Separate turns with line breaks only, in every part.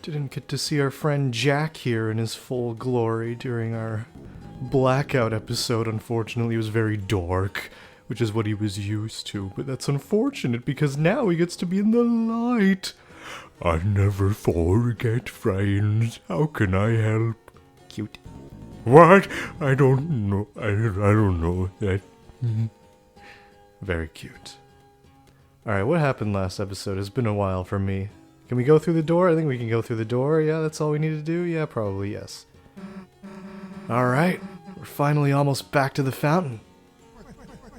Didn't get to see our friend Jack here in his full glory during our blackout episode. Unfortunately, it was very dark, which is what he was used to. But that's unfortunate because now he gets to be in the light. I never forget, friends. How can I help? Cute. What? I don't know. I don't know that. Very cute. Alright, what happened last episode? It's been a while for me. Can we go through the door? I think we can go through the door. Yeah, that's all we need to do? Yeah, probably, yes. Alright, we're finally almost back to the fountain.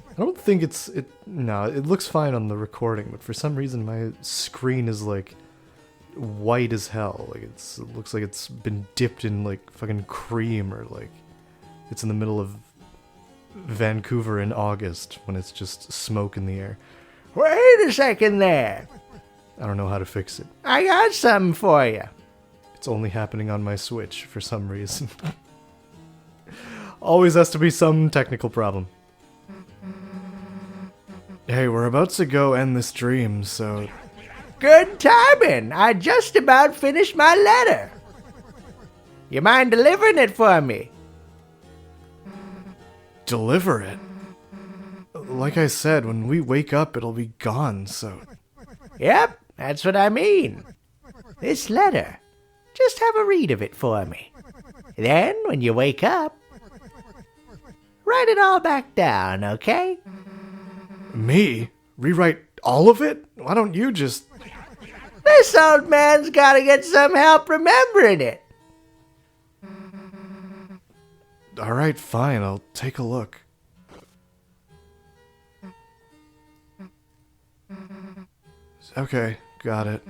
I don't think no, it looks fine on the recording, but for some reason my screen is like white as hell. Like it looks like it's been dipped in like fucking cream, or like it's in the middle of Vancouver in August when it's just smoke in the air.
Wait a second there.
I don't know how to fix it.
I got something for you.
It's only happening on my Switch for some reason. Always has to be some technical problem. Hey, we're about to go end this dream, so...
Good timing. I just about finished my letter. You mind delivering it for me?
Deliver it? Like I said, when we wake up, it'll be gone, so...
Yep, that's what I mean. This letter. Just have a read of it for me. Then, when you wake up, write it all back down, okay?
Me? Rewrite all of it? Why don't you just...
This old man's gotta get some help remembering it.
Alright, fine, I'll take a look. Okay, got it.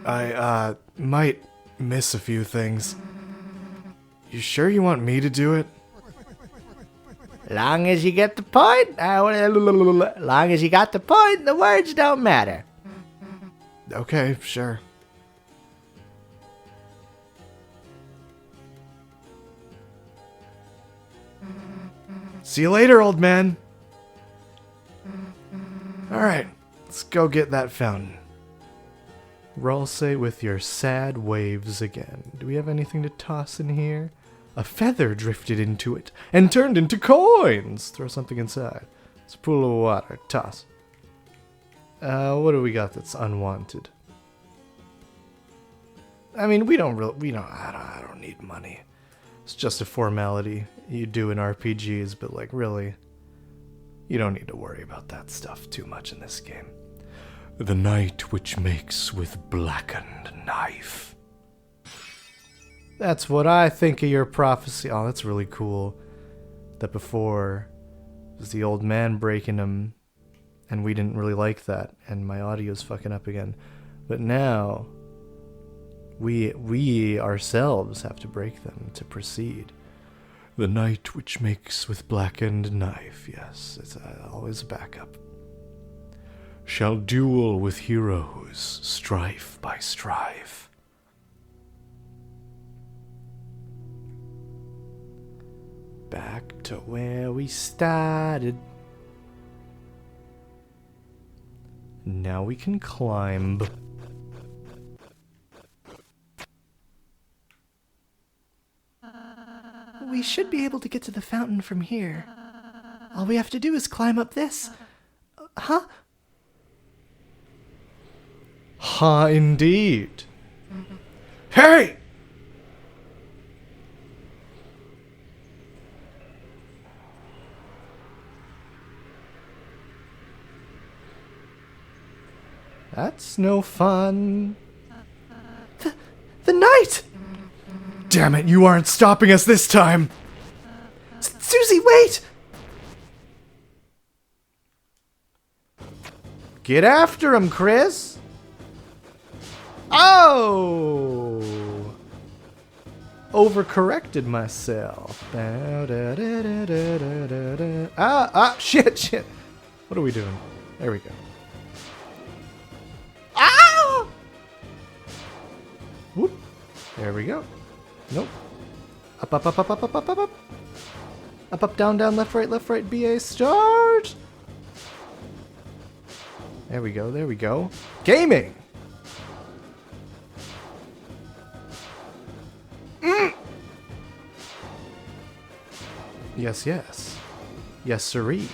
I, might miss a few things. You sure you want me to do it?
Long as you get the point, long as you got the point, the words don't matter.
Okay, sure. See you later, old man. Alright, let's go get that fountain. Roll-say with your sad waves again. Do we have anything to toss in here? A feather drifted into it and turned into coins. Throw something inside. It's a pool of water. Toss. What do we got that's unwanted? I mean, I don't need money. It's just a formality you do in RPGs, but like really, you don't need to worry about that stuff too much in this game. The night which makes with blackened knife. That's what I think of your prophecy. Oh, that's really cool. That before it was the old man breaking them, and we didn't really like that, and my audio's fucking up again. But now, we ourselves have to break them to proceed. The night which makes with blackened knife. Yes, it's always a backup. Shall duel with heroes, strife by strife. Back to where we started. Now we can climb. We should be able to get to the fountain from here. All we have to do is climb up this. Huh? Ha, indeed. Hey! That's no fun. The knight! Damn it, you aren't stopping us this time! Susie, wait! Get after him, Chris! Oh! Overcorrected myself. Shit. What are we doing? There we go. Ah! Whoop. There we go. Nope. Up. Up, down, left, right, BA, start! There we go. Gaming! Yes, yes. Yes, siree.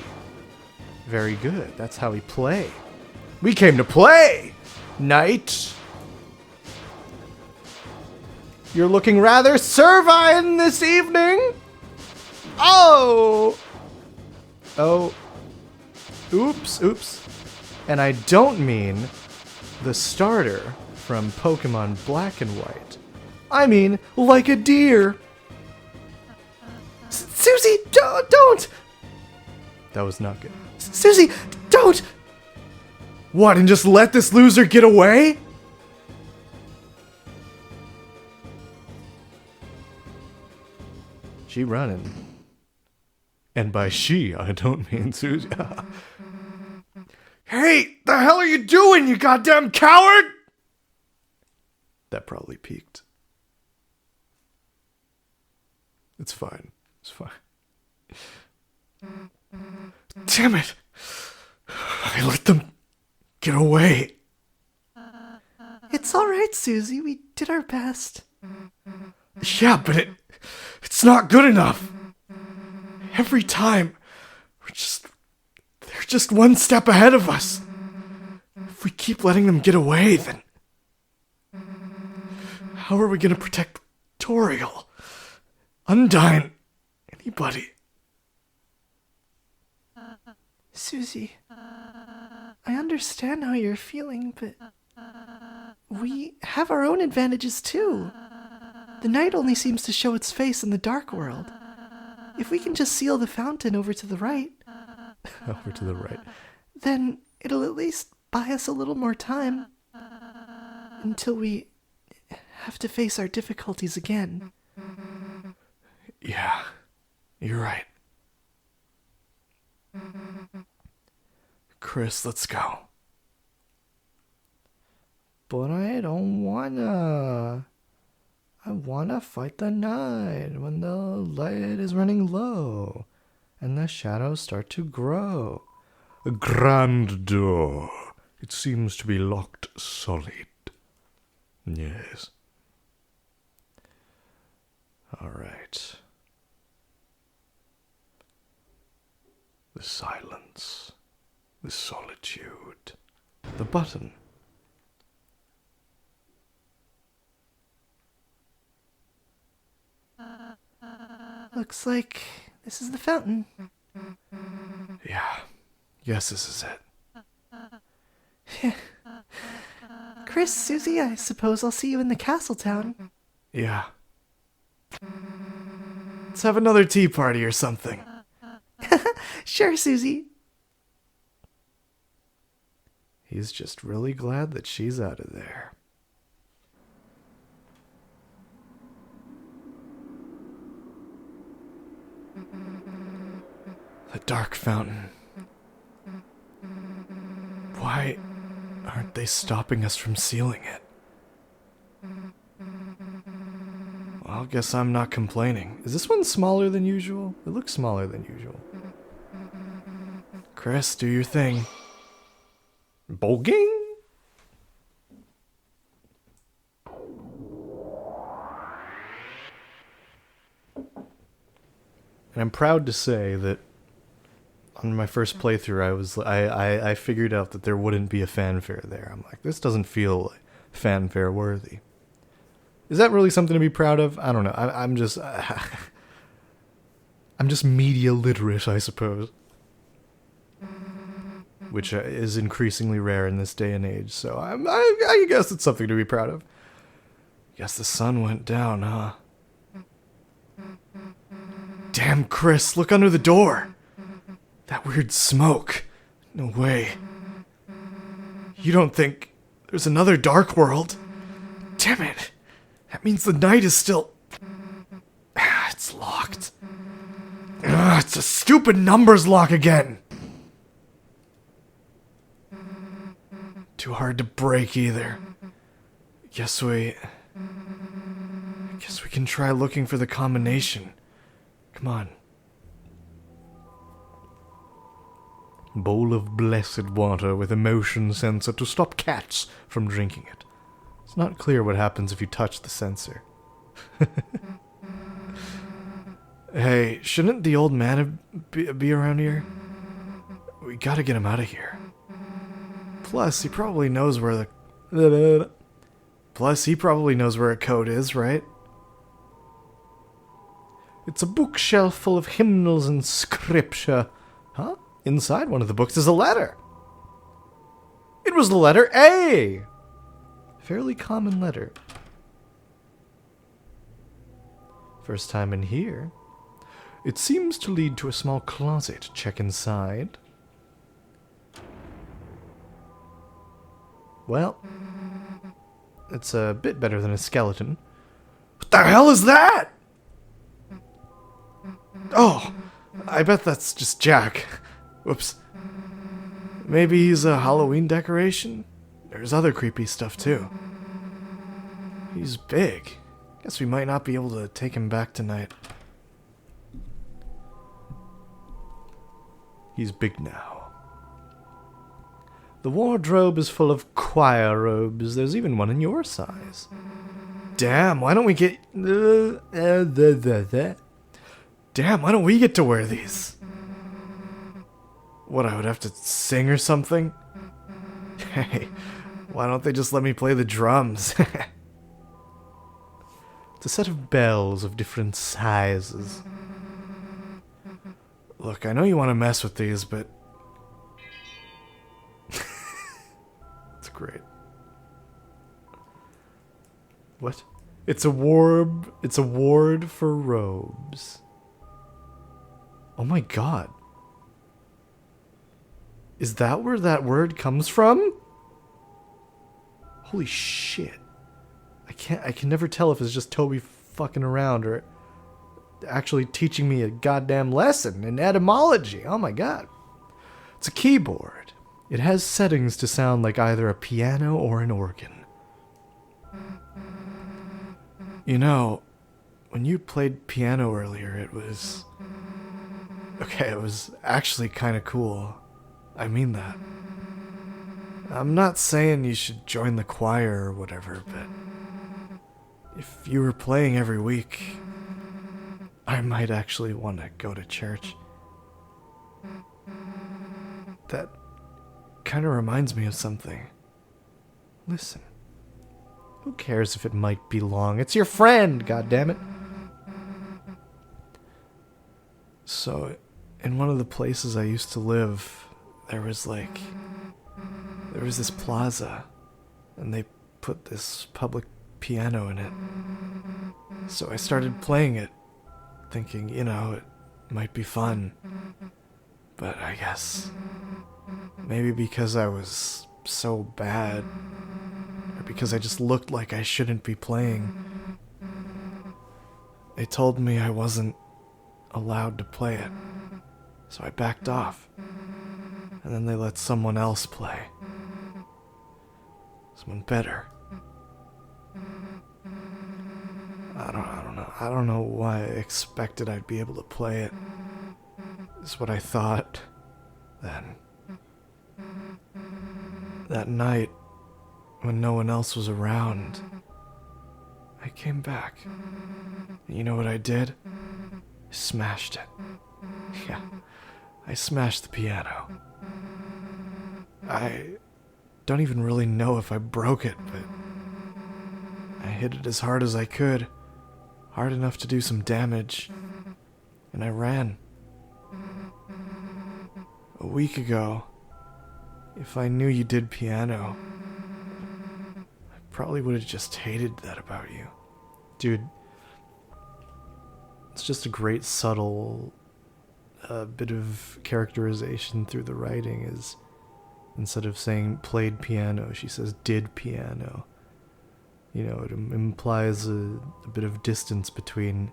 Very good. That's how we play. We came to play! Knight! You're looking rather servine this evening! Oh! Oh. Oops, oops. And I don't mean the starter from Pokemon Black and White. I mean, like a deer. Susie, don't! That was not good. Susie, don't! What, and just let this loser get away? She running. And by she, I don't mean Susie. Hey, the hell are you doing, you goddamn coward? That probably peaked. It's fine. It's fine. Damn it! I let them get away.
It's alright, Susie. We did our best.
Yeah, but it's not good enough. Every time, they're just one step ahead of us. If we keep letting them get away, then how are we going to protect Toriel, Undyne, anybody?
Susie, I understand how you're feeling, but we have our own advantages too. The night only seems to show its face in the dark world. If we can just seal the fountain over to the right...
Over to the right.
Then it'll at least buy us a little more time. Until we have to face our difficulties again.
Yeah, you're right. Chris, let's go. But I don't wanna. I wanna fight the night when the light is running low and the shadows start to grow. A grand door. It seems to be locked solid. Yes. All right. The silence. The solitude. The button.
Looks like this is the fountain.
Yeah. Yes, this is it.
Chris, Susie, I suppose I'll see you in the castle town.
Yeah. Let's have another tea party or something.
Sure, Susie.
He's just really glad that she's out of there. The dark fountain. Why aren't they stopping us from sealing it? Well, I guess I'm not complaining. Is this one smaller than usual? It looks smaller than usual. Chris, do your thing. Bolging? And I'm proud to say that on my first playthrough, I figured out that there wouldn't be a fanfare there. I'm like, this doesn't feel fanfare worthy. Is that really something to be proud of? I don't know. I'm just media literate, I suppose, which is increasingly rare in this day and age. So I guess it's something to be proud of. Guess the sun went down, huh? Damn, Chris, look under the door. That weird smoke. No way. You don't think there's another dark world? Damn it. That means the night is still... It's locked. It's a stupid numbers lock again. Too hard to break either. Guess we can try looking for the combination. Come on. Bowl of blessed water with a motion sensor to stop cats from drinking it. It's not clear what happens if you touch the sensor. Hey, shouldn't the old man be around here? We gotta get him out of here. Plus, he probably knows where the... Plus, he probably knows where a code is, right? It's a bookshelf full of hymnals and scripture. Huh? Inside one of the books is a letter. It was the letter A! Fairly common letter. First time in here. It seems to lead to a small closet. Check inside. Well, it's a bit better than a skeleton. What the hell is that? Oh, I bet that's just Jack. Whoops. Maybe he's a Halloween decoration? There's other creepy stuff too. He's big. Guess we might not be able to take him back tonight. He's big now. The wardrobe is full of choir robes. There's even one in your size. Damn, why don't we get... Damn, why don't we get to wear these? What, I would have to sing or something? Hey, why don't they just let me play the drums? It's a set of bells of different sizes. Look, I know you want to mess with these, but... It's great. What? It's a ward for robes. Oh my god. Is that where that word comes from? Holy shit. I can never tell if it's just Toby fucking around or actually teaching me a goddamn lesson in etymology. Oh my god. It's a keyboard. It has settings to sound like either a piano or an organ. You know, when you played piano earlier, it was... Okay, it was actually kind of cool. I mean that. I'm not saying you should join the choir or whatever, but... if you were playing every week, I might actually want to go to church. That kind of reminds me of something. Listen. Who cares if it might be long? It's your friend, goddammit. So, in one of the places I used to live, there was this plaza, and they put this public piano in it. So I started playing it, thinking, it might be fun. But I guess maybe because I was so bad, or because I just looked like I shouldn't be playing, they told me I wasn't allowed to play it. So I backed off. And then they let someone else play. Someone better. I don't know why I expected I'd be able to play it. It's what I thought then. That night, when no one else was around, I came back. And you know what I did? I smashed it. Yeah, I smashed the piano. I don't even really know if I broke it, but I hit it as hard as I could. Hard enough to do some damage. And I ran. A week ago, if I knew you did piano, I probably would have just hated that about you. Dude, it's just a great subtle bit of characterization through the writing is instead of saying played piano, she says did piano. It implies a bit of distance between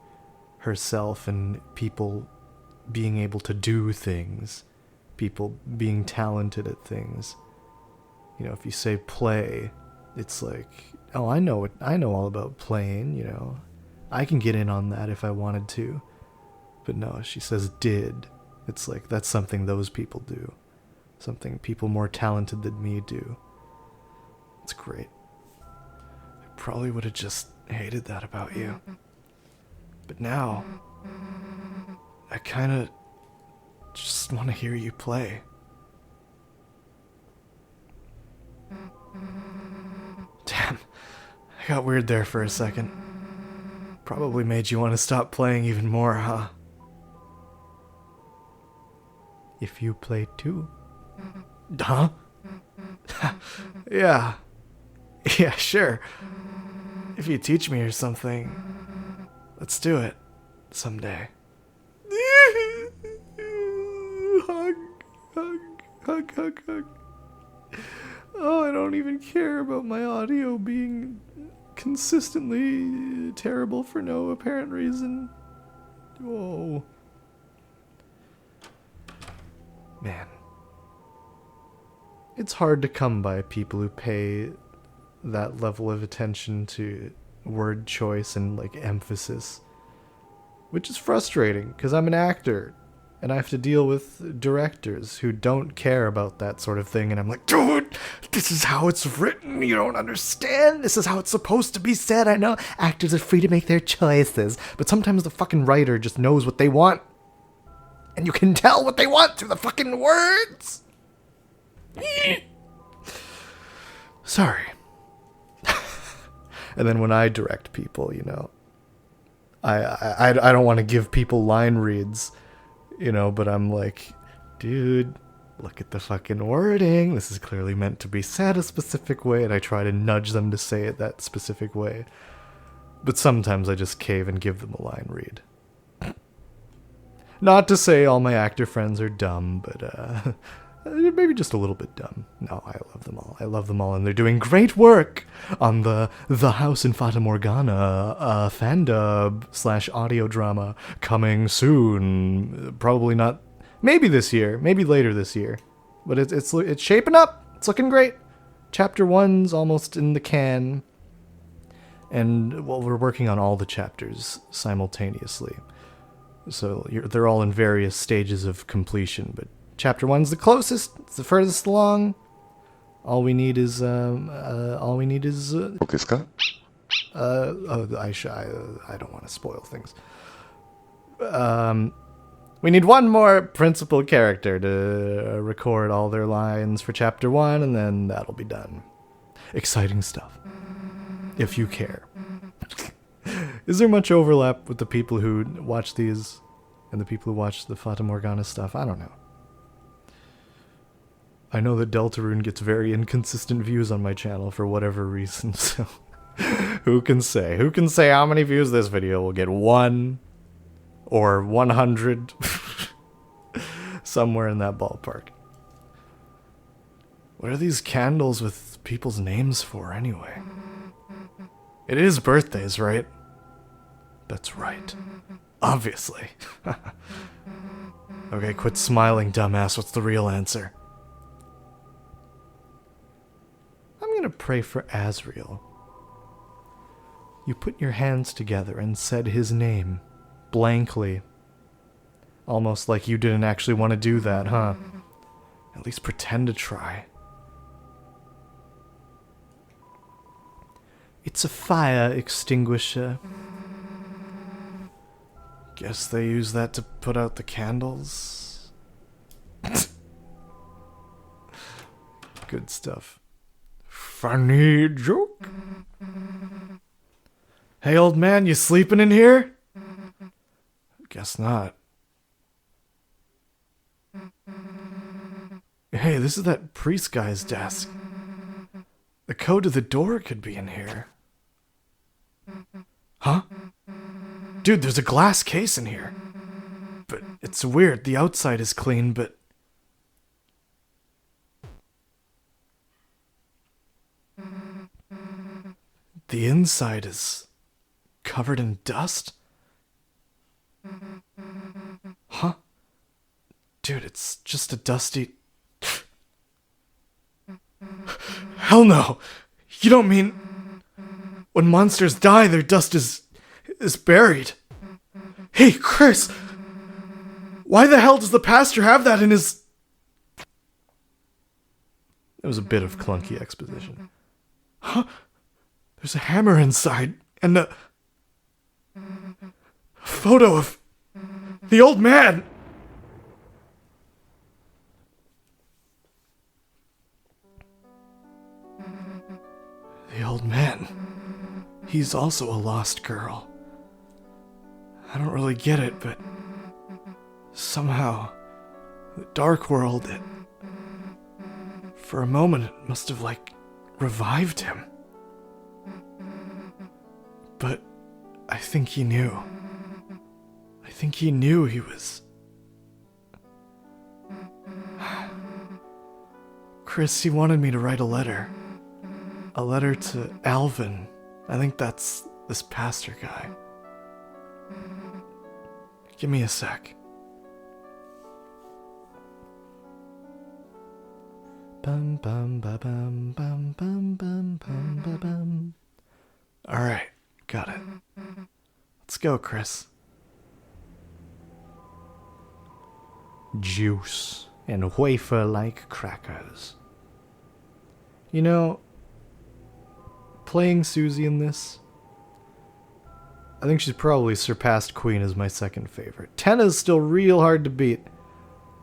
herself and people being able to do things, people being talented at things. If you say play, it's like, oh, I know all about playing, I can get in on that if I wanted to. But no, she says did. It's like, that's something those people do. Something people more talented than me do. It's great. I probably would have just hated that about you. But now, I kinda just want to hear you play. Damn, I got weird there for a second. Probably made you want to stop playing even more, huh? If you play too. Huh? Yeah. Yeah, sure. If you teach me or something, let's do it someday. Hug, hug, hug, hug, hug. Oh, I don't even care about my audio being consistently terrible for no apparent reason. Whoa. Man. It's hard to come by people who pay that level of attention to word choice and, like, emphasis. Which is frustrating, because I'm an actor. And I have to deal with directors who don't care about that sort of thing. And I'm like, dude, this is how it's written. You don't understand. This is how it's supposed to be said. I know actors are free to make their choices. But sometimes the fucking writer just knows what they want. And you can tell what they want through the fucking words. Sorry. And then when I direct people, you know, I don't want to give people line reads, you know, but I'm like, dude, look at the fucking wording. This is clearly meant to be said a specific way, and I try to nudge them to say it that specific way. But sometimes I just cave and give them a line read. Not to say all my actor friends are dumb, but maybe just a little bit dumb. No, I love them all. I love them all, and they're doing great work on the House in Fata Morgana fandub / audio drama coming soon. Probably not. Maybe this year. Maybe later this year. But it's shaping up. It's looking great. Chapter 1's almost in the can, and well, we're working on all the chapters simultaneously. So they're all in various stages of completion, but Chapter 1's the closest. It's the furthest along. All we need is I don't want to spoil things. We need one more principal character to record all their lines for Chapter 1, and then that'll be done. Exciting stuff. If you care. Is there much overlap with the people who watch these and the people who watch the Fata Morgana stuff? I don't know. I know that Deltarune gets very inconsistent views on my channel for whatever reason, so who can say? Who can say how many views this video will get? 1 or 100? Somewhere in that ballpark. What are these candles with people's names for anyway? It is birthdays, right? That's right. Obviously. Okay, quit smiling, dumbass. What's the real answer? I'm gonna pray for Azrael. You put your hands together and said his name, blankly. Almost like you didn't actually want to do that, huh? At least pretend to try. It's a fire extinguisher. Guess they use that to put out the candles. Good stuff. Funny joke. Hey, old man, you sleeping in here? Guess not. Hey, this is that priest guy's desk. The code to the door could be in here. Huh? Dude, there's a glass case in here. But it's weird. The outside is clean, but... the inside is covered in dust? Huh? Dude, it's just a dusty... Hell no! You don't mean... when monsters die, their dust is buried. Hey, Chris! Why the hell does the pastor have that in his... It was a bit of clunky exposition. Huh? There's a hammer inside, and a photo of The old man! The old man. He's also a lost girl. I don't really get it, but somehow, the dark world, for a moment, it must have, revived him. But I think he knew. I think he knew he was... Chris, he wanted me to write a letter. A letter to Alvin. I think that's this pastor guy. Give me a sec. Bum bum ba bum bum bum bum bum ba bum. Alright, got it. Let's go, Chris. Juice and wafer-like crackers. You know, playing Susie in this, I think she's probably surpassed Queen as my second favorite. Tenna's still real hard to beat,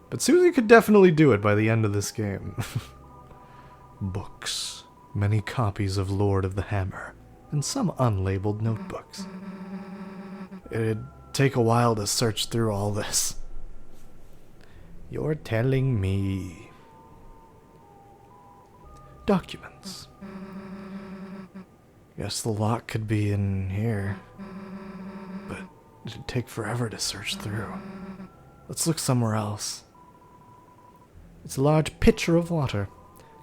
but Susie could definitely do it by the end of this game. Books, many copies of Lord of the Hammer, and some unlabeled notebooks. It'd take a while to search through all this. You're telling me. Documents. Guess the lock could be in here. But it'd take forever to search through. Let's look somewhere else. It's a large pitcher of water.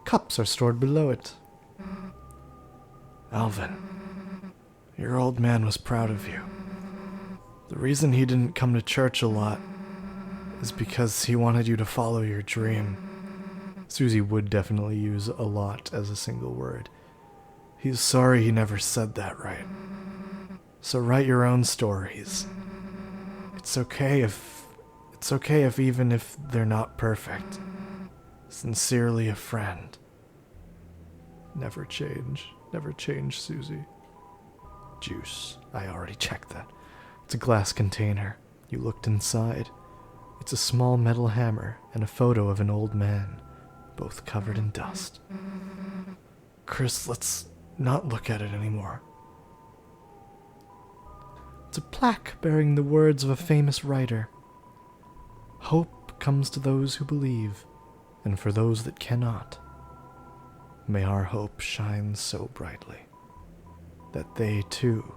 Cups are stored below it. Alvin, your old man was proud of you. The reason he didn't come to church a lot is because he wanted you to follow your dream. Susie would definitely use a lot as a single word. He's sorry he never said that right. So write your own stories. It's okay if even if they're not perfect. Sincerely a friend. Never change, Susie. Juice. I already checked that. It's a glass container. You looked inside. It's a small metal hammer and a photo of an old man, both covered in dust. Chris, let's not look at it anymore. It's a plaque bearing the words of a famous writer. Hope comes to those who believe, and for those that cannot. May our hope shine so brightly that they, too,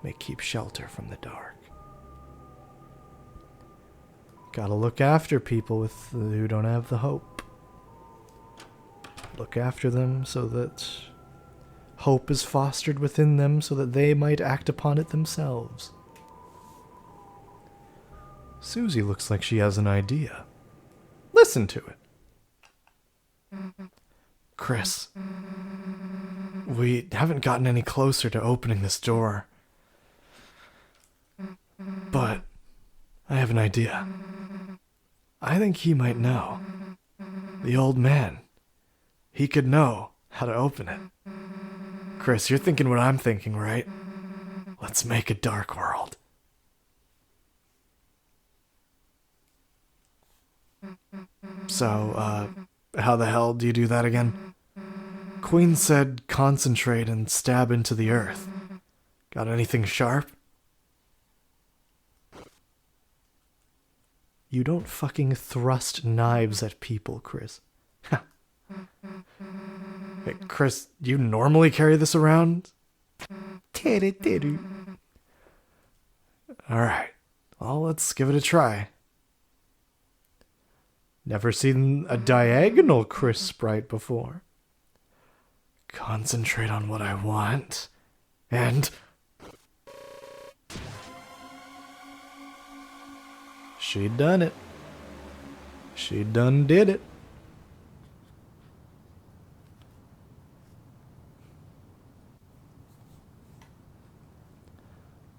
may keep shelter from the dark. Gotta look after people who don't have the hope. Look after them so that hope is fostered within them so that they might act upon it themselves. Susie looks like she has an idea. Listen to it. Chris, we haven't gotten any closer to opening this door. But I have an idea. I think he might know. The old man. He could know how to open it. Chris, you're thinking what I'm thinking, right? Let's make a dark world. So, how the hell do you do that again? Queen said concentrate and stab into the earth. Got anything sharp? You don't fucking thrust knives at people, Chris. Hey, Chris, do you normally carry this around? Alright, well, let's give it a try. Never seen a diagonal Chris sprite before. Concentrate on what I want, and... She done it. She done did it.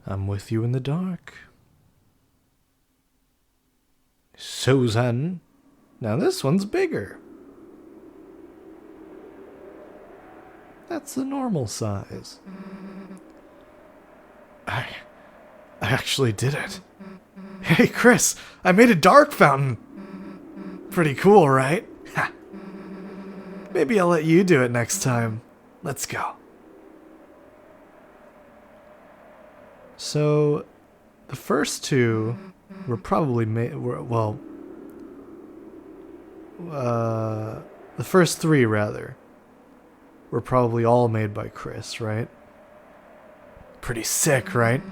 I'm with you in the dark. Susan. Now this one's bigger. That's the normal size. I actually did it. Hey, Chris, I made a dark fountain. Pretty cool, right? Ha. Maybe I'll let you do it next time. Let's go. So, the first two were probably the first three, rather, were probably all made by Chris, right? Pretty sick, right?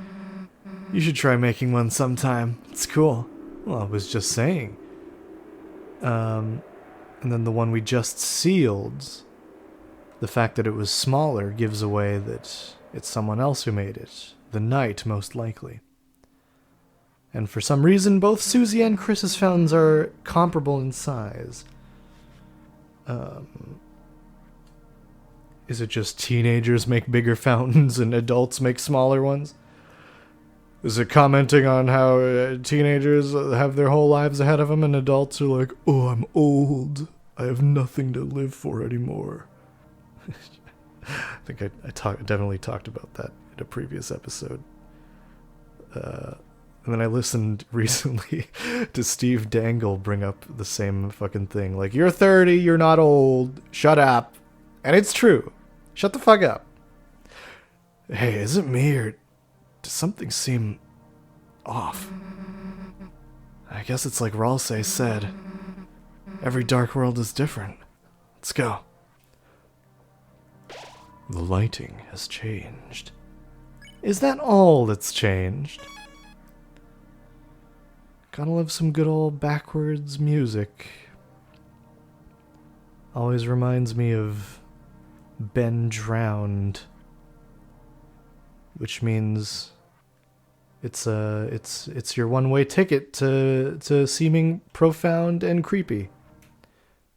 You should try making one sometime. It's cool. Well, I was just saying. And then the one we just sealed, the fact that it was smaller gives away that it's someone else who made it. The Knight, most likely. And for some reason, both Susie and Chris's fountains are comparable in size. Is it just teenagers make bigger fountains and adults make smaller ones? Is it commenting on how teenagers have their whole lives ahead of them and adults are like, oh, I'm old. I have nothing to live for anymore. I think I definitely talked about that in a previous episode. And then I listened recently to Steve Dangle bring up the same fucking thing. Like, you're 30, you're not old, shut up. And it's true. Shut the fuck up. Hey, is it me or does something seem off? I guess it's like Ralsei said. Every dark world is different. Let's go. The lighting has changed. Is that all that's changed? Gotta love some good old backwards music. Always reminds me of Ben Drowned, which means it's your one-way ticket to seeming profound and creepy,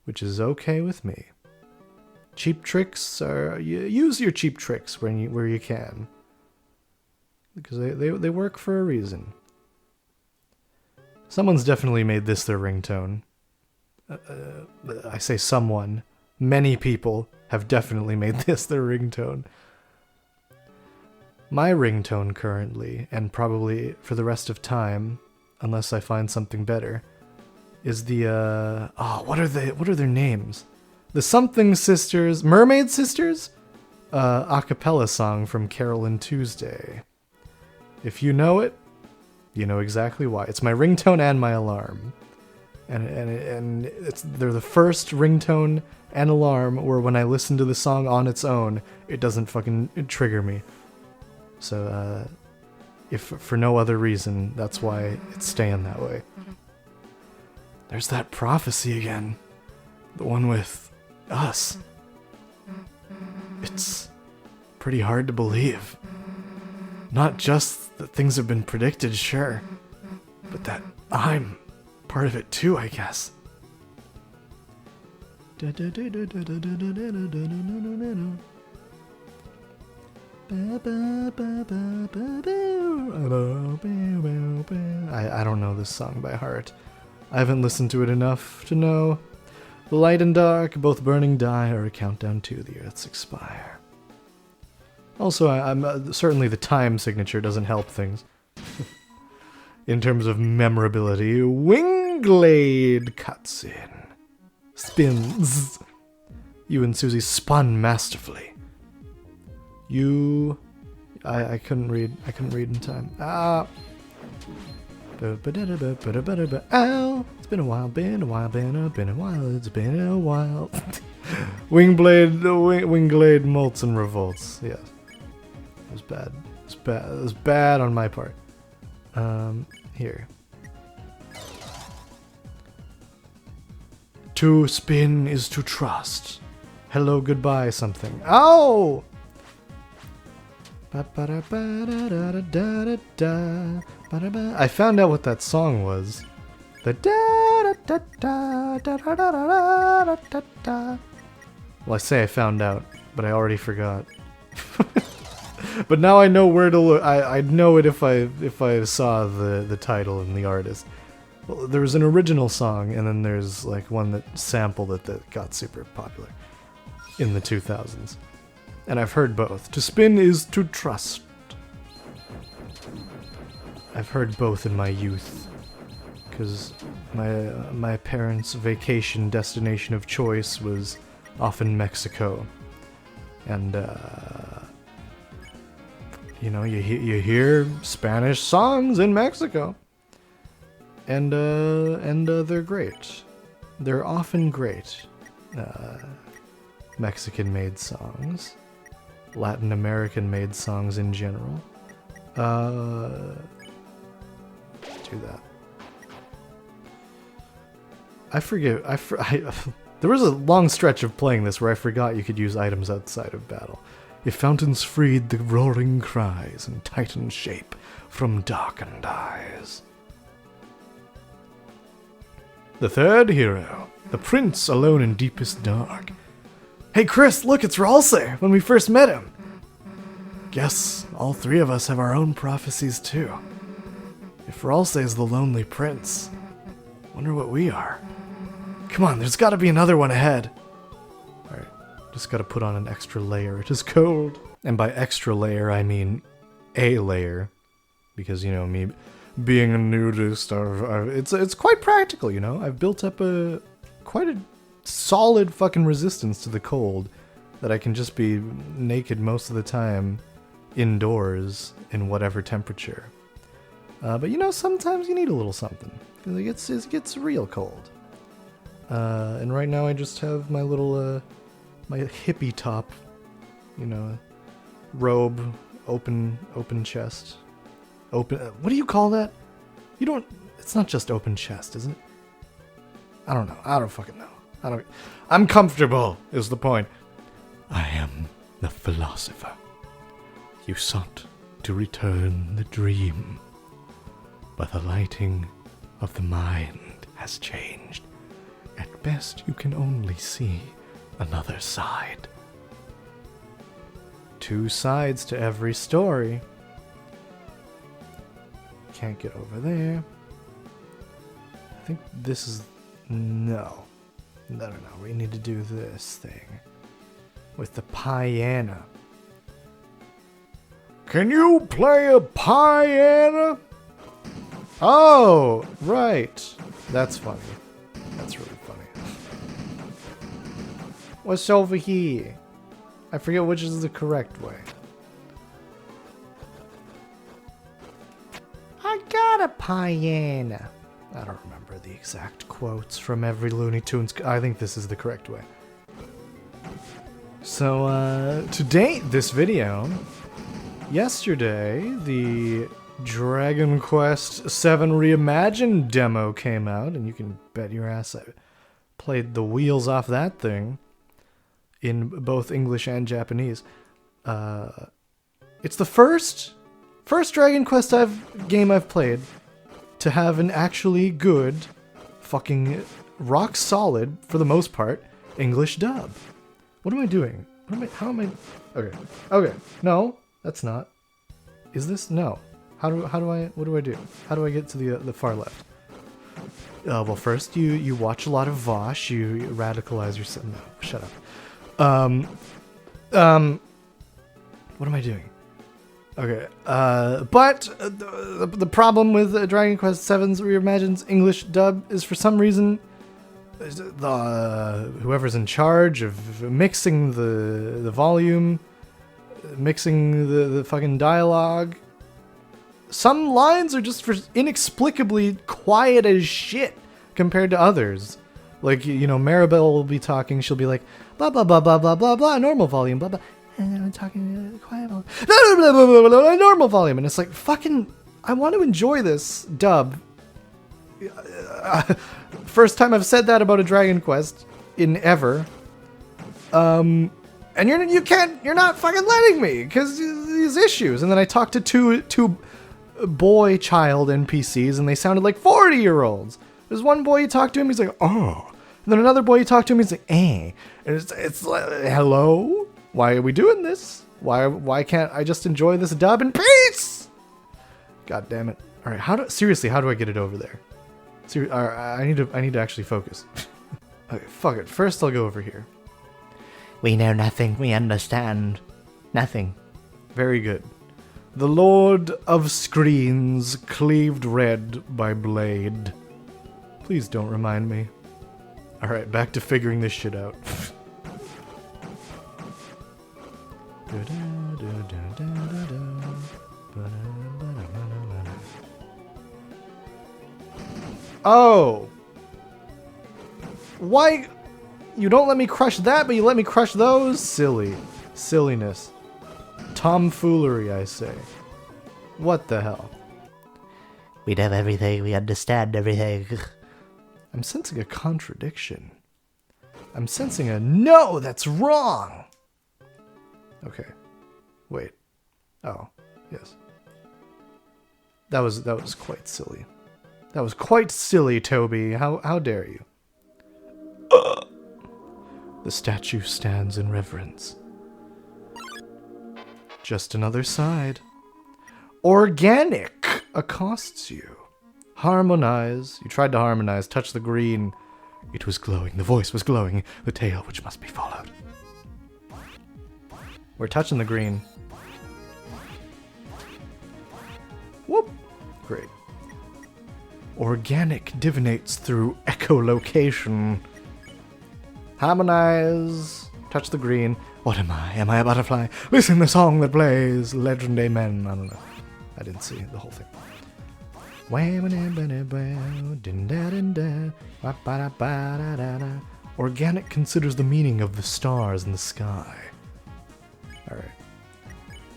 which is okay with me. Cheap tricks are use your cheap tricks where you can, because they work for a reason. Someone's definitely made this their ringtone. I say someone. Many people have definitely made this their ringtone. My ringtone currently, and probably for the rest of time, unless I find something better, is the what are their names? The Something Sisters, Mermaid Sisters, a cappella song from Carolyn Tuesday. If you know it, you know exactly why. It's my ringtone and my alarm. And they're the first ringtone and alarm where when I listen to the song on its own, it doesn't fucking trigger me. So, if for no other reason, that's why it's staying that way. There's that prophecy again. The one with us. It's pretty hard to believe. Not just that things have been predicted, sure, but that I'm part of it too, I guess. I don't know this song by heart. I haven't listened to it enough to know. The light and dark, both burning die, are a countdown to the Earth's expire. Also, I'm certainly the time signature doesn't help things. In terms of memorability, Wingblade cuts in. Spins. You and Susie spun masterfully. I couldn't read. I couldn't read in time. Ow! It's been a while, been a while, been a while, it's been a while. Wingblade molts and revolts. Yes. It was bad. It was bad on my part. Here. To spin is to trust. Hello, goodbye, something. Oh! I found out what that song was. The Well, I say I found out, but I already forgot. But now I know where to look. I'd know it if I saw the title and the artist. Well, there was an original song, and then there's like one that sampled it that got super popular in the 2000s. And I've heard both. To spin is to trust. I've heard both in my youth, because my parents' vacation destination of choice was often Mexico, and you know, you hear Spanish songs in Mexico, and they're great. They're often great. Mexican-made songs, Latin American-made songs in general. Do that. I forget. There was a long stretch of playing this where I forgot you could use items outside of battle. If fountains freed the roaring cries and tightened shape from darkened eyes. The third hero, the prince alone in deepest dark. Hey Chris, look, it's Ralsei, when we first met him. Guess all three of us have our own prophecies too. If Ralsei is the lonely prince, wonder what we are. Come on, there's gotta be another one ahead. Alright, just gotta put on an extra layer, it is cold. And by extra layer, I mean a layer. Because, you know, me being a nudist, it's quite practical, you know? I've built up quite a solid fucking resistance to the cold that I can just be naked most of the time indoors in whatever temperature. But you know, sometimes you need a little something. It gets real cold. And right now I just have my little, my hippie top, you know, robe, open chest. What do you call that? It's not just open chest, is it? I don't know. I don't fucking know. I'm comfortable, is the point. I am the philosopher. You sought to return the dream, but the lighting of the mind has changed. At best, you can only see another side. Two sides to every story. Can't get over there. I think this is... No. We need to do this thing. With the piano. Can you play a piano? Oh, right. That's funny. That's really funny. What's over here? I forget which is the correct way. I got a piano. I don't remember the exact quotes from every Looney Tunes. I think this is the correct way. So, to date this video, yesterday, the Dragon Quest VII Reimagined demo came out, and you can bet your ass I played the wheels off that thing in both English and Japanese. It's the first Dragon Quest game I've played to have an actually good, fucking rock solid, for the most part, English dub. What am I doing? How am I? Okay. No, that's not. Is this? No. What do I do? How do I get to the far left? Well, first you watch a lot of Vosh. You radicalize yourself. No, shut up. What am I doing? Okay. But the problem with Dragon Quest VII's Reimagined's English dub is, for some reason, whoever's in charge of mixing the volume, mixing the fucking dialogue, some lines are just inexplicably quiet as shit compared to others. Like, you know, Maribel will be talking, she'll be like, blah, blah, blah, blah, blah, blah, blah, normal volume, blah, blah. And then I'm talking quiet volume, blah, blah, blah, blah, blah, blah, normal volume. And it's like, fucking, I want to enjoy this dub. First time I've said that about a Dragon Quest in ever. And you're not fucking letting me, because these issues. And then I talked to two boy child NPCs, and they sounded like 40-year-olds. There's one boy you talk to him, he's like, oh. And then another boy you talk to him, he's like, eh. And it's like, hello? Why are we doing this? Why can't I just enjoy this dub in peace? God damn it. Alright, seriously, how do I get it over there? I need to actually focus. Okay, fuck it. First I'll go over here.
We know nothing, we understand nothing.
Very good. The Lord of Screens cleaved red by blade. Please don't remind me. Alright, back to figuring this shit out. Oh! Why? You don't let me crush that, but you let me crush those? Silly. Silliness. Tomfoolery, I say. What the hell?
We know everything, we understand everything.
I'm sensing a contradiction. I'm sensing a no, that's wrong! Okay. Wait. Oh, yes. That was quite silly. That was quite silly, Toby. How dare you? The statue stands in reverence. Just another side. Organic accosts you. Harmonize. You tried to harmonize. Touch the green. It was glowing. The voice was glowing. The tale which must be followed. We're touching the green. Whoop. Great. Organic divinates through echolocation. Harmonize. Touch the green. What am I? Am I a butterfly? Listen the song that plays. Legend Amen. I don't know. I didn't see the whole thing. Organic considers the meaning of the stars in the sky. Alright.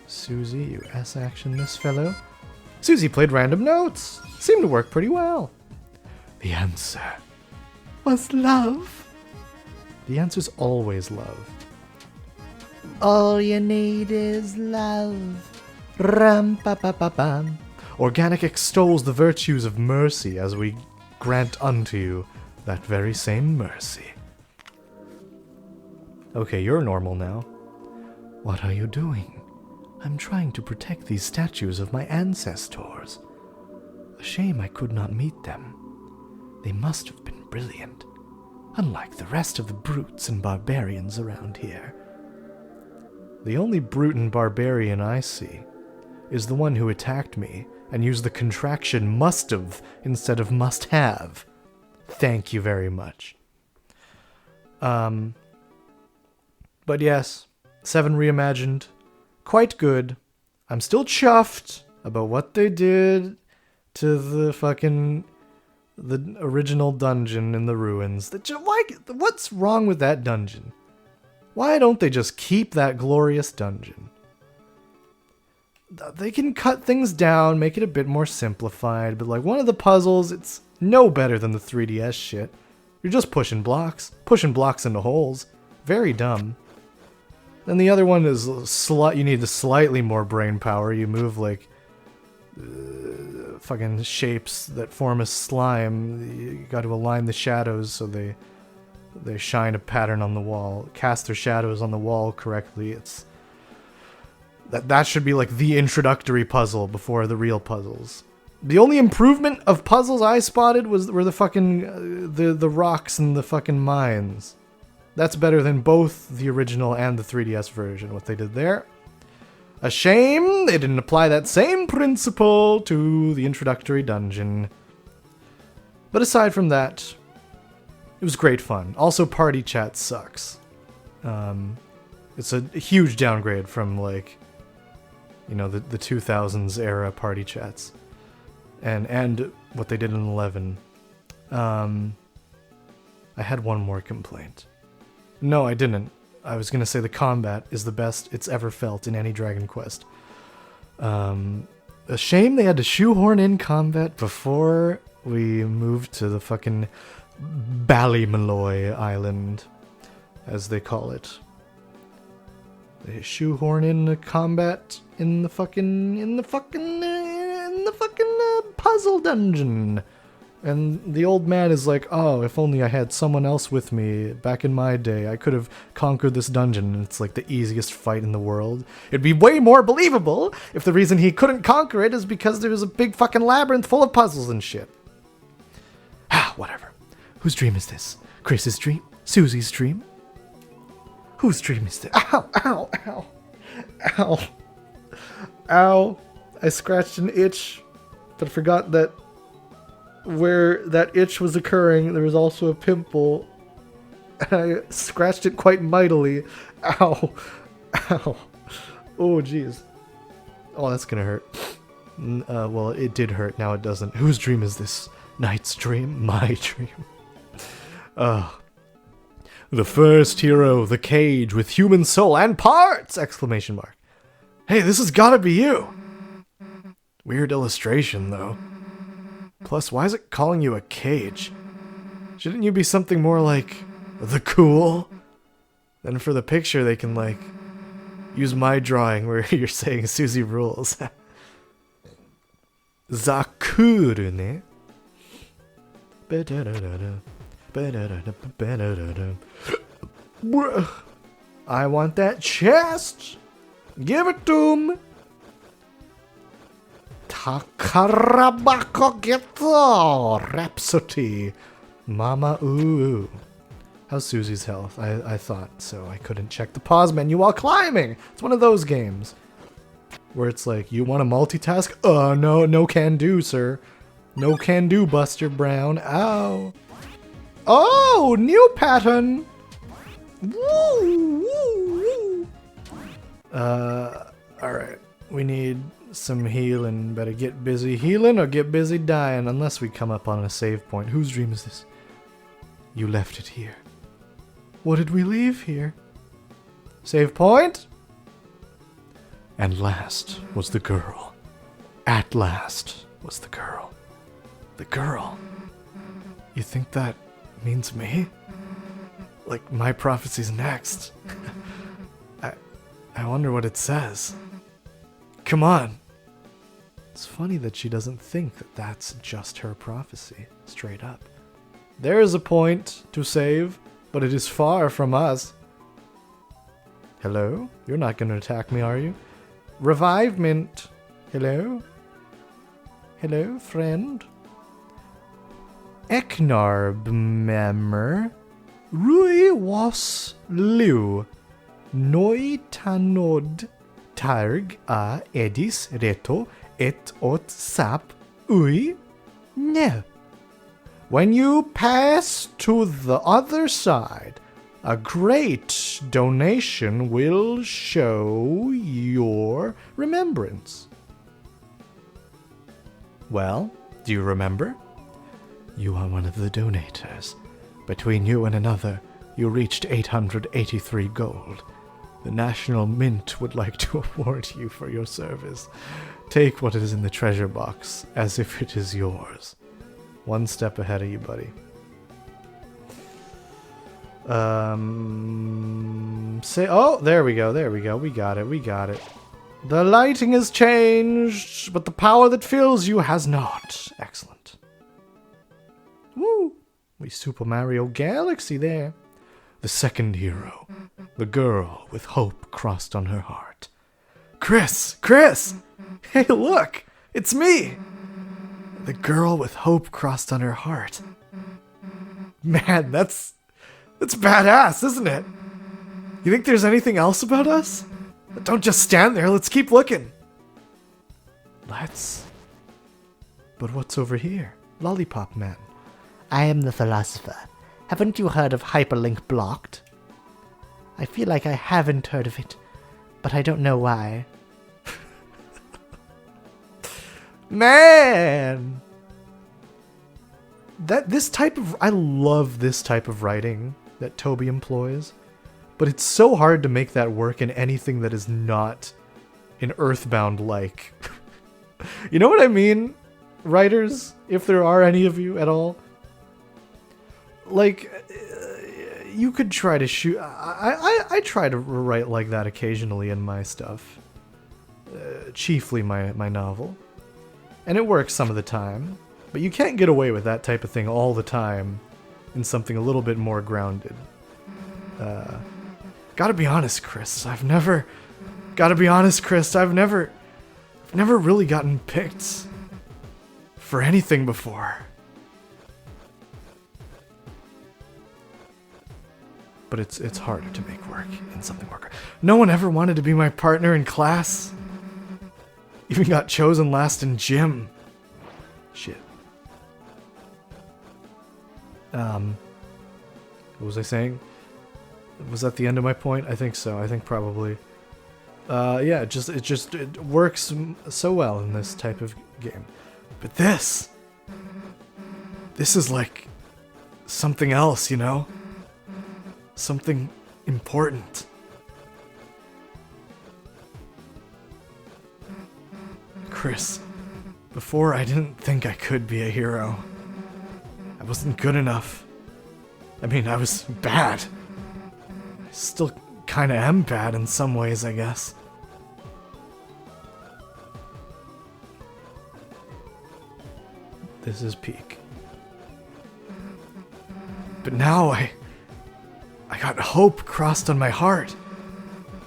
Susie, you S-action this fellow. Susie played random notes. Seemed to work pretty well. The answer was love. The answer's always love.
All you need is love. Rum-pa-pa-pa-pam.
Organic extols the virtues of mercy as we grant unto you that very same mercy. Okay, you're normal now. What are you doing? I'm trying to protect these statues of my ancestors. A shame I could not meet them. They must have been brilliant, unlike the rest of the brutes and barbarians around here. The only brute and barbarian I see is the one who attacked me and used the contraction must've instead of must have. Thank you very much. But yes, 7 reimagined. Quite good. I'm still chuffed about what they did to the original dungeon in the ruins. What's wrong with that dungeon? Why don't they just keep that glorious dungeon? They can cut things down, make it a bit more simplified, but like one of the puzzles, it's no better than the 3DS shit. You're just pushing blocks into holes. Very dumb. Then the other one is you need slightly more brain power. You move like fucking shapes that form a slime. You got to align the shadows so they shine a pattern on the wall. Cast their shadows on the wall correctly. It's that should be like the introductory puzzle before the real puzzles. The only improvement of puzzles I spotted were the fucking the rocks and the fucking mines. That's better than both the original and the 3DS version, what they did there. A shame they didn't apply that same principle to the introductory dungeon. But aside from that, it was great fun. Also, party chat sucks. It's a huge downgrade from, like, you know, the 2000s era party chats. And what they did in 11. I had one more complaint. No, I didn't. I was going to say the combat is the best it's ever felt in any Dragon Quest. A shame they had to shoehorn in combat before we moved to the fucking Ballymaloy Island, as they call it. They shoehorn in the combat in the fucking puzzle dungeon. And the old man is like, oh, if only I had someone else with me back in my day, I could have conquered this dungeon. And it's like the easiest fight in the world. It'd be way more believable if the reason he couldn't conquer it is because there was a big fucking labyrinth full of puzzles and shit. Ah, whatever. Whose dream is this? Chris's dream? Susie's dream? Whose dream is this? Ow, ow, ow. Ow. Ow. I scratched an itch, but I forgot that where that itch was occurring, there was also a pimple. And I scratched it quite mightily. Ow. Ow. Oh, jeez. Oh, that's gonna hurt. Well, it did hurt. Now it doesn't. Whose dream is this? Knight's dream? My dream. The first hero, the cage with human soul and parts! Exclamation mark. Hey, this has gotta be you! Weird illustration, though. Plus, why is it calling you a cage? Shouldn't you be something more like the cool? Then for the picture, they can, like, use my drawing where you're saying Susie rules. Zakurune. I want that chest. Give it to me. Takarabako Geto Rhapsody. Mama ooh. How's Susie's health? I thought so. I couldn't check the pause menu while climbing. It's one of those games where it's like, you want to multitask? No can do, sir. No can do, Buster Brown. Ow. Oh, new pattern. Woo, woo, woo. Alright. We need some healing. Better get busy healing or get busy dying, unless we come up on a save point. Whose dream is this? You left it here. What did we leave here? Save point? And last was the girl. At last was the girl. The girl. You think that means me? Like my prophecy's next. I wonder what it says. Come on. It's funny that she doesn't think that that's just her prophecy. Straight up. There is a point to save, but it is far from us. Hello? You're not going to attack me, are you? Revivement. Hello? Hello, friend? Eknarbmemmer. Rui was liu. Noi tanod. Targ a edis reto et ot sap. Ui? No. When you pass to the other side, a great donation will show your remembrance. Well, do you remember? You are one of the donators. Between you and another, you reached 883 gold. The National Mint would like to award you for your service. Take what is in the treasure box as if it is yours. One step ahead of you, buddy. Oh, there we go. We got it. The lighting has changed, but the power that fills you has not. Excellent. Woo! We Super Mario Galaxy there. The second hero. The girl with hope crossed on her heart. Chris! Hey, look! It's me! The girl with hope crossed on her heart. Man, that's badass, isn't it? You think there's anything else about us? Don't just stand there, let's keep looking. Let's. But what's over here? Lollipop Man.
I am the philosopher. Haven't you heard of Hyperlink Blocked? I feel like I haven't heard of it, but I don't know why.
Man! I love this type of writing that Toby employs, but it's so hard to make that work in anything that is not an Earthbound-like. You know what I mean, writers? If there are any of you at all? Like, you could try to shoot... I try to write like that occasionally in my stuff. Chiefly my novel. And it works some of the time. But you can't get away with that type of thing all the time in something a little bit more grounded. Gotta be honest, Chris. I've never really gotten picked for anything before. But it's harder to make work in something more. No one ever wanted to be my partner in class. Even got chosen last in gym. Shit. What was I saying? Was that the end of my point? I think so. I think probably. Yeah, it works so well in this type of game. But this is like something else, you know? Something important. Chris, before I didn't think I could be a hero. I wasn't good enough. I mean, I was bad. I still kinda am bad in some ways, I guess. This is peak. But now I got hope crossed on my heart.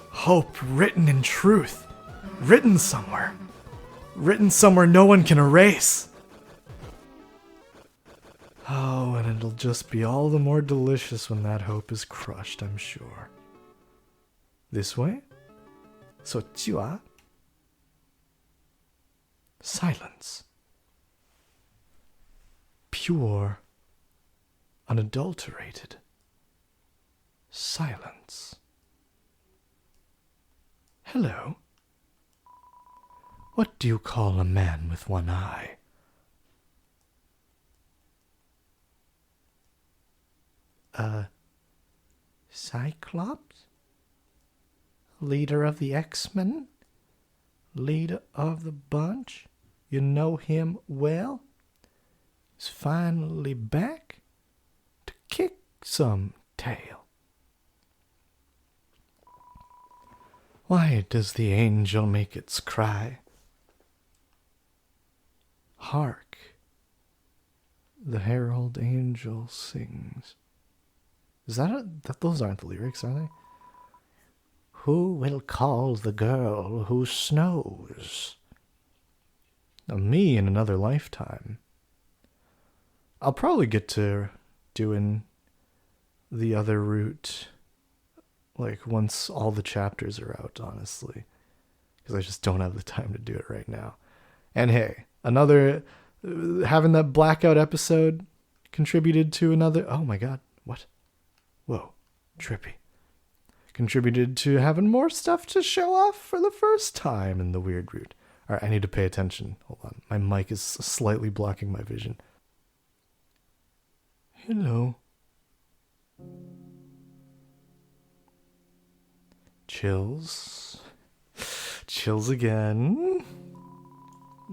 Hope written in truth. Written somewhere. Written somewhere no one can erase. Oh, and it'll just be all the more delicious when that hope is crushed, I'm sure. This way? So, Jiwa? Silence. Pure, unadulterated silence. Hello? What do you call a man with one eye? Cyclops? Leader of the X-Men? Leader of the bunch? You know him well? He's finally back to kick some tail. Why does the angel make its cry? Hark! The herald angel sings. Is that those aren't the lyrics, are they? Who will call the girl who snows? Me in another lifetime. I'll probably get to doing the other route, like, once all the chapters are out, honestly. Because I just don't have the time to do it right now. And hey, having that blackout episode contributed to another... Oh my god, what? Whoa, trippy. Contributed to having more stuff to show off for the first time in the weird route. Alright, I need to pay attention. Hold on, my mic is slightly blocking my vision. Hello. Chills. Chills again.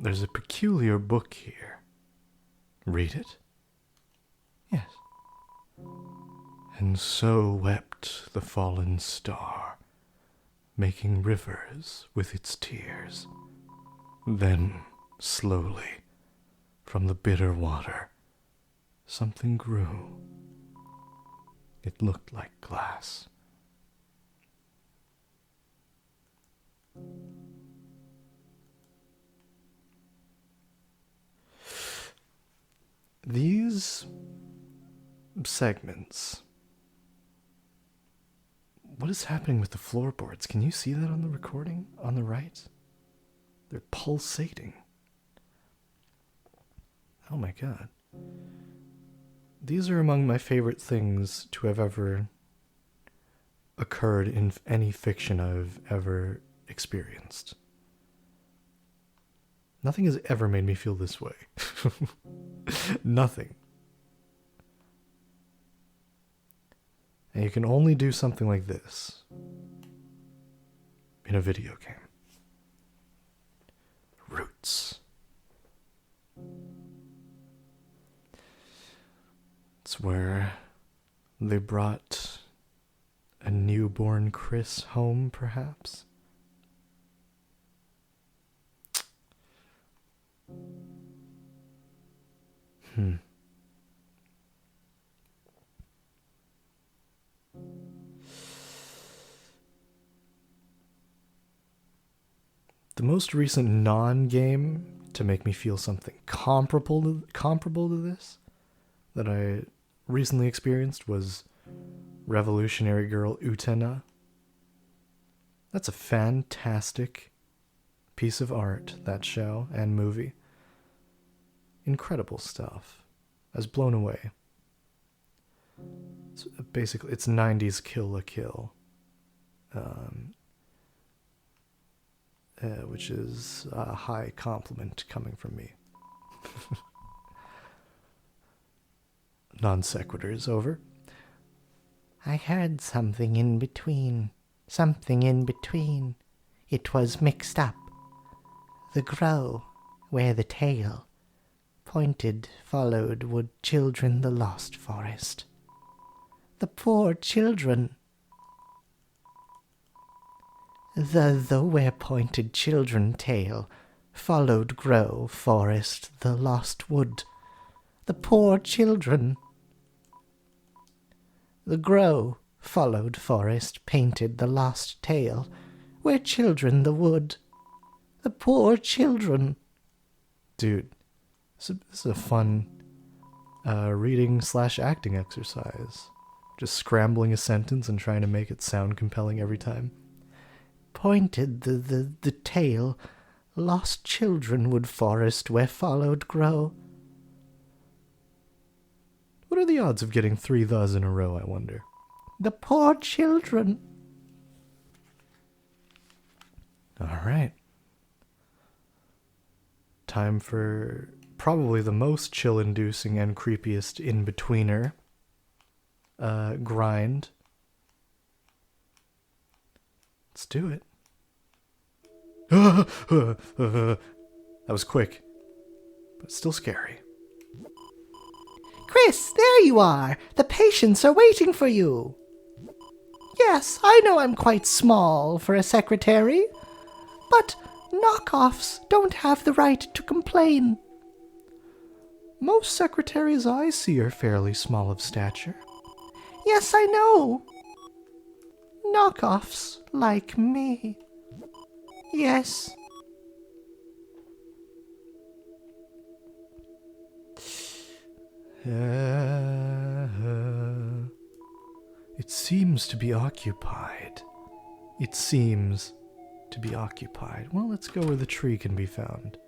There's a peculiar book here. Read it? Yes. And so wept the fallen star, making rivers with its tears. Then, slowly, from the bitter water, something grew. It looked like glass. These segments... What is happening with the floorboards? Can you see that on the recording? On the right? They're pulsating. Oh my god. These are among my favorite things to have ever occurred in any fiction I've ever experienced. Nothing has ever made me feel this way. Nothing. And you can only do something like this in a video game. Roots. It's where they brought a newborn Chris home, perhaps. The most recent non-game to make me feel something comparable to this that I recently experienced was Revolutionary Girl Utena. That's a fantastic piece of art, that show and movie. Incredible stuff. I was blown away. Basically, it's 90s Kill la Kill. Which is a high compliment coming from me. Non sequiturs, over.
I heard something in between. Something in between. It was mixed up. The grow, where the tail pointed, followed, would children the lost forest. The poor children. The where pointed children tail followed grow, forest, the lost wood. The poor children. The grow followed forest, painted the lost tale, where children the wood. The poor children.
Dude, this is a fun reading/acting exercise. Just scrambling a sentence and trying to make it sound compelling every time.
Pointed the tale, lost children would forest where followed grow.
What are the odds of getting 3 thes in a row, I wonder?
The poor children.
Alright. Time for probably the most chill-inducing and creepiest in-betweener. Grind. Let's do it. That was quick, but still scary.
Chris, there you are. The patients are waiting for you. Yes, I know I'm quite small for a secretary, but knockoffs don't have the right to complain.
Most secretaries I see are fairly small of stature.
Yes, I know. Knockoffs like me. Yes.
It seems to be occupied. It seems to be occupied. Well, let's go where the tree can be found.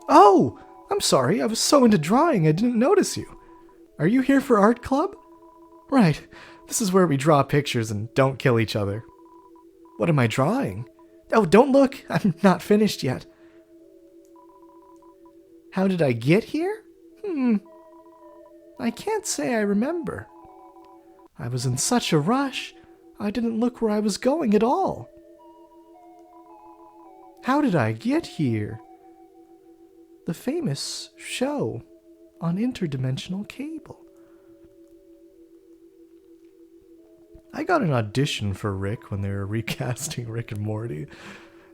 Oh! I'm sorry, I was so into drawing I didn't notice you. Are you here for art club? Right, this is where we draw pictures and don't kill each other. What am I drawing? Oh, don't look, I'm not finished yet. How did I get here? I can't say I remember. I was in such a rush, I didn't look where I was going at all. How did I get here? The famous show on interdimensional cable. I got an audition for Rick when they were recasting Rick and Morty.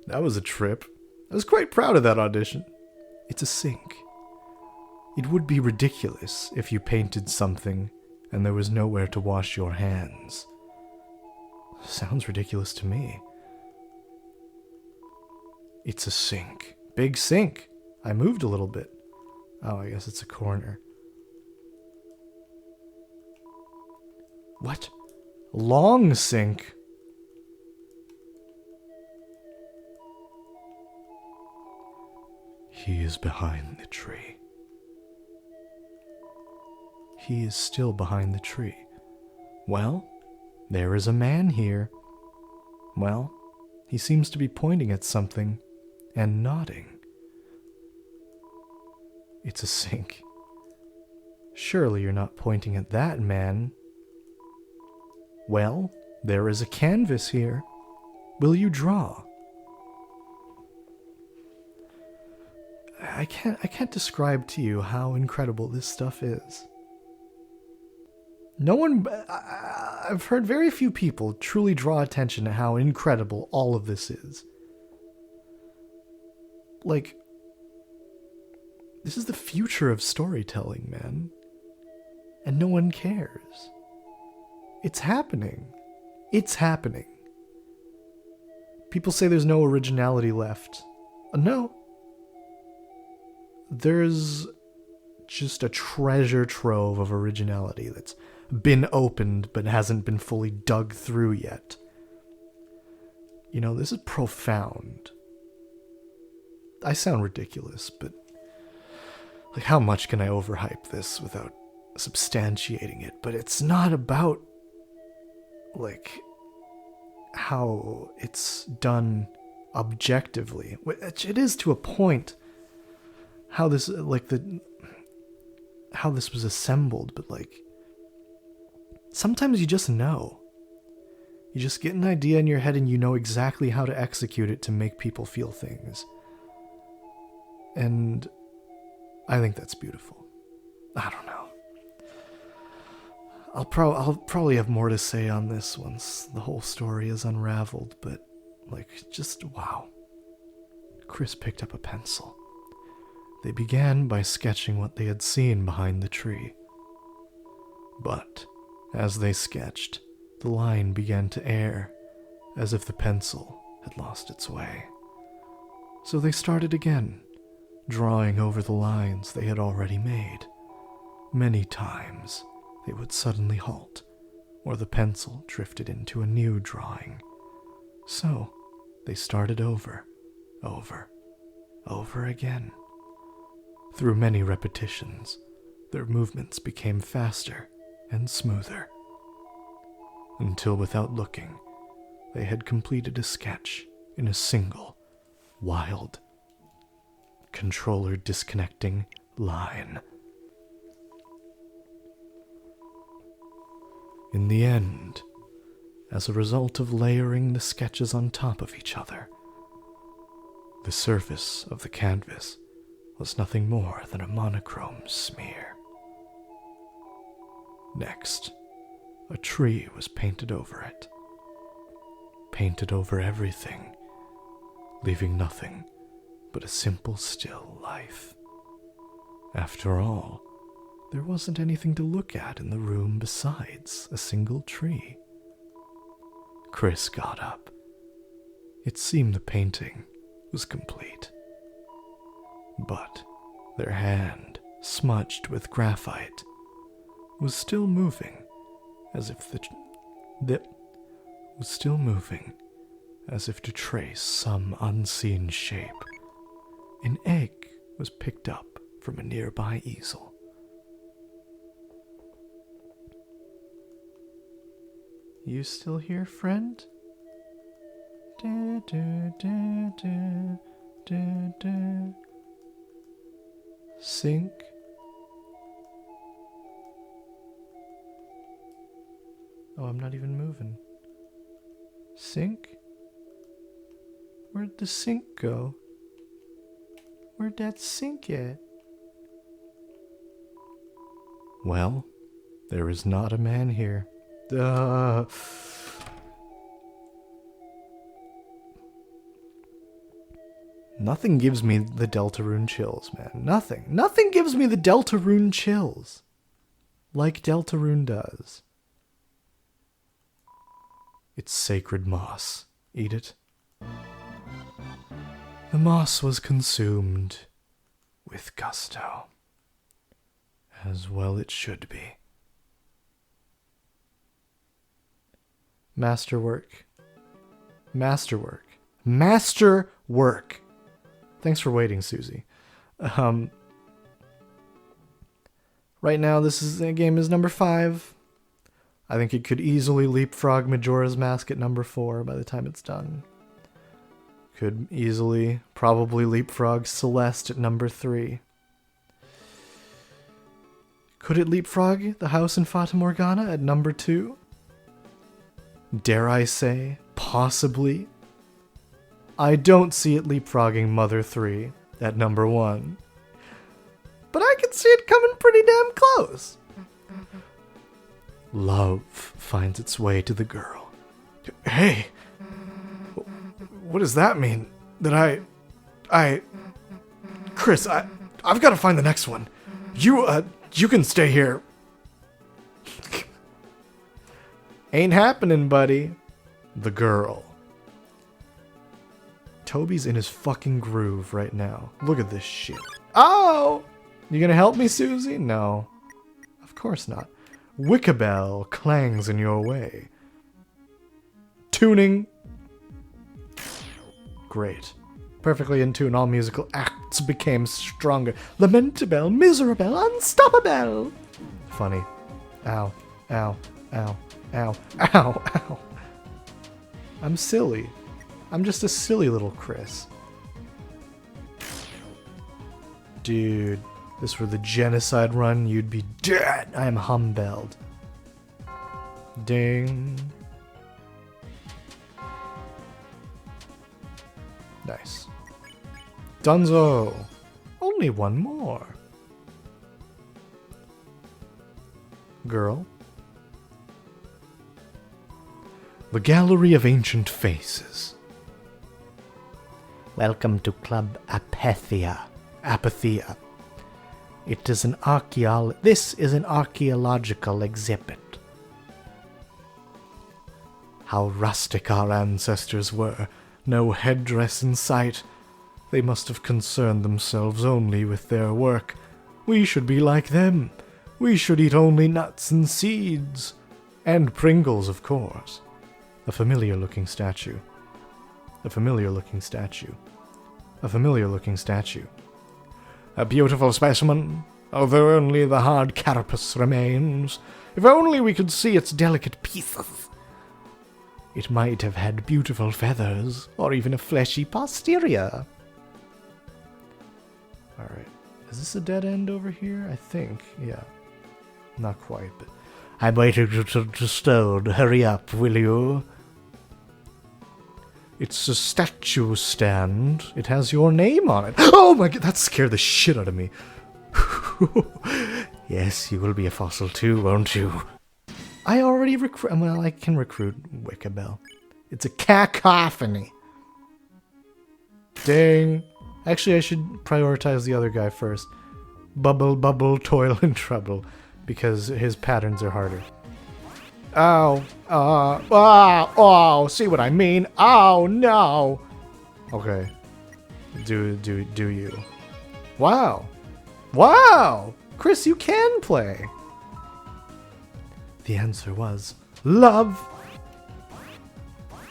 That was a trip. I was quite proud of that audition. It's a sink. It would be ridiculous if you painted something and there was nowhere to wash your hands. Sounds ridiculous to me. It's a sink. Big sink. I moved a little bit. Oh, I guess it's a corner. What? Long sink? He is behind the tree. He is still behind the tree. Well, there is a man here. Well, he seems to be pointing at something and nodding. It's a sink. Surely you're not pointing at that man. Well, there is a canvas here. Will you draw? I can't describe to you how incredible this stuff is. I've heard very few people truly draw attention to how incredible all of this is. Like, this is the future of storytelling, man. And no one cares. It's happening. It's happening. People say there's no originality left. No. There's just a treasure trove of originality that's been opened but hasn't been fully dug through yet. You know, this is profound. I sound ridiculous, but like, how much can I overhype this without substantiating it? But it's not about like how it's done objectively, which it is to a point. How this how this was assembled, but like sometimes you just know. You just get an idea in your head and you know exactly how to execute it to make people feel things. And I think that's beautiful. I don't know. I'll probably have more to say on this once the whole story is unraveled, but like, just wow. Chris picked up a pencil. They began by sketching what they had seen behind the tree. But as they sketched, the line began to err, as if the pencil had lost its way. So they started again, drawing over the lines they had already made. Many times, they would suddenly halt, or the pencil drifted into a new drawing. So, they started over again. Through many repetitions, their movements became faster and smoother, until without looking, they had completed a sketch in a single, wild, controller disconnecting line. In the end, as a result of layering the sketches on top of each other, the surface of the canvas was nothing more than a monochrome smear. Next, a tree was painted over it. Painted over everything, leaving nothing but a simple still life. After all, there wasn't anything to look at in the room besides a single tree. Chris got up. It seemed the painting was complete. But their hand, smudged with graphite, was still moving, as if as if to trace some unseen shape. An egg was picked up from a nearby easel. You still here, friend? Da, da, da, da, da, da. Sink. Oh, I'm not even moving. Sink? Where'd the sink go? Where'd that sink at? Well, there is not a man here. Nothing gives me the Deltarune chills, man. Nothing. Nothing gives me the Deltarune chills like Deltarune does. It's sacred moss. Eat it. The moss was consumed with gusto. As well it should be. Masterwork. Masterwork. Masterwork. Thanks for waiting, Susie. Right now, game is number 5. I think it could easily leapfrog Majora's Mask at number 4 by the time it's done. Could easily, probably leapfrog Celeste at number 3. Could it leapfrog The House in Fata Morgana at number 2? Dare I say, possibly? I don't see it leapfrogging Mother 3 at number 1. But I can see it coming pretty damn close. Love finds its way to the girl. Hey! What does that mean? That Chris, I've got to find the next one. You can stay here. Ain't happening, buddy. The girl. Toby's in his fucking groove right now. Look at this shit. Oh! You gonna help me, Susie? No. Of course not. Wickabell clangs in your way. Tuning. Great. Perfectly in tune, all musical acts became stronger. Lamentable, miserable, unstoppable. Funny. Ow, ow, ow, ow, ow, ow. I'm silly. I'm just a silly little Chris. Dude, this were the genocide run, you'd be dead. I am humbled. Ding. Nice. Dunzo. Only one more. Girl. The Gallery of Ancient Faces.
Welcome to Club Apathia.
Apathia.
This is an archaeological exhibit.
How rustic our ancestors were. No headdress in sight. They must have concerned themselves only with their work. We should be like them. We should eat only nuts and seeds. And Pringles, of course. A familiar-looking statue. A familiar-looking statue. A familiar-looking statue. A beautiful specimen, although only the hard carapace remains. If only we could see its delicate pieces. It might have had beautiful feathers, or even a fleshy posterior. Alright, is this a dead end over here? I think, yeah. Not quite, but...
I'm waiting to stone. Hurry up, will you?
It's a statue stand. It has your name on it. Oh my god, that scared the shit out of me.
Yes, you will be a fossil too, won't you?
I already recruit. Well, I can recruit Wickabell. It's a cacophony. Ding. Actually, I should prioritize the other guy first. Bubble, bubble, toil, and trouble. Because his patterns are harder. Ow. Oh, see what I mean? Oh, no. Okay. Do you. Wow. Wow. Chris, you can play. The answer was love.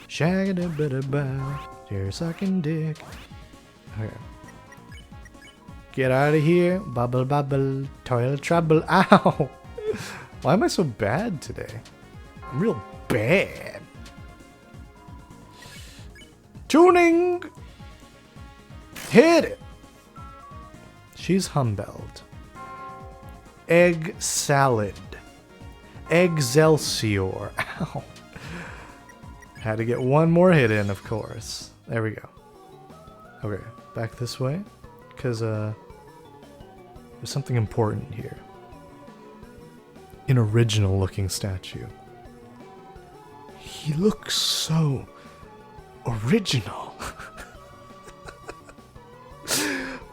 Shagga-da-ba-da-ba. You're sucking dick. Okay. Get out of here. Bubble, bubble. Toil, trouble. Ow. Why am I so bad today? I'm real bad. Tuning. Hit it. She's humbled. Egg salad. Excelsior. Ow. Had to get one more hit in, of course. There we go. Okay, back this way. Because, there's something important here. An original looking statue. He looks so original.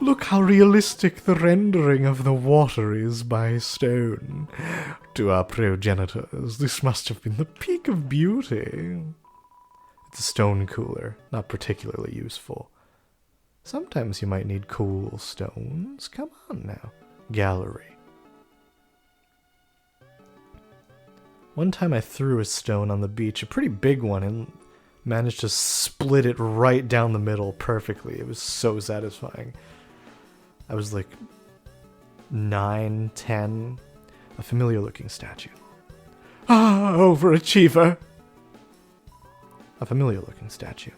Look how realistic the rendering of the water is by stone. To our progenitors, this must have been the peak of beauty. It's a stone cooler, not particularly useful. Sometimes you might need cool stones. Come on now. Gallery. One time I threw a stone on the beach, a pretty big one, and managed to split it right down the middle perfectly. It was so satisfying. I was like 9, 10. A familiar looking statue. Ah, overachiever! A familiar looking statue.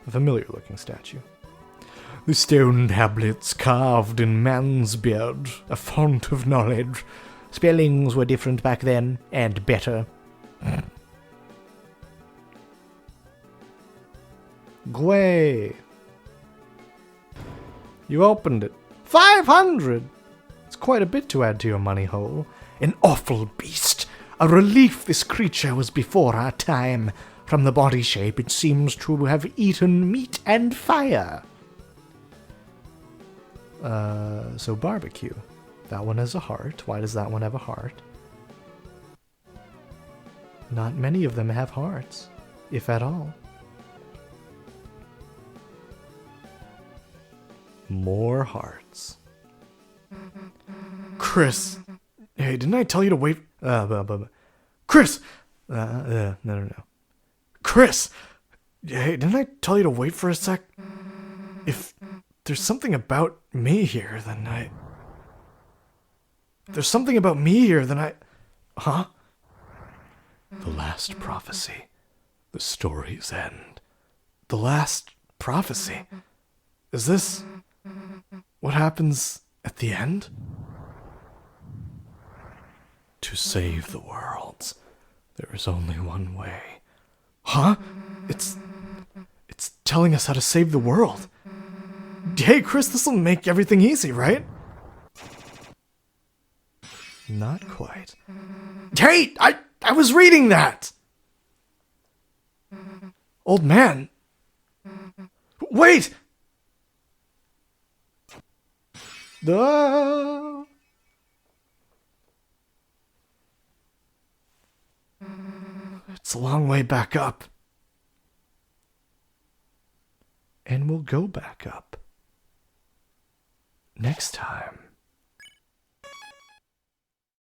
A familiar looking statue. The stone tablets carved in man's beard, a font of knowledge. Spellings were different back then, and better. Gway. You opened it. 500! It's quite a bit to add to your money hole. An awful beast. A relief this creature was before our time. From the body shape, it seems to have eaten meat and fire. So barbecue. That one has a heart. Why does that one have a heart? Not many of them have hearts, if at all. More hearts. Chris! Hey, didn't I tell you to wait? Chris! No. Chris! Hey, didn't I tell you to wait for a sec? If there's something about me here, then I... There's something about me here, then I... Huh? The last prophecy. The story's end. The last prophecy? Is this what happens at the end? To save the worlds, there is only one way. Huh? It's telling us how to save the world. Hey, Chris, this'll make everything easy, right? Not quite. Hey, I was reading that! Old man. Wait! Ah. It's a long way back up. And we'll go back up. Next time.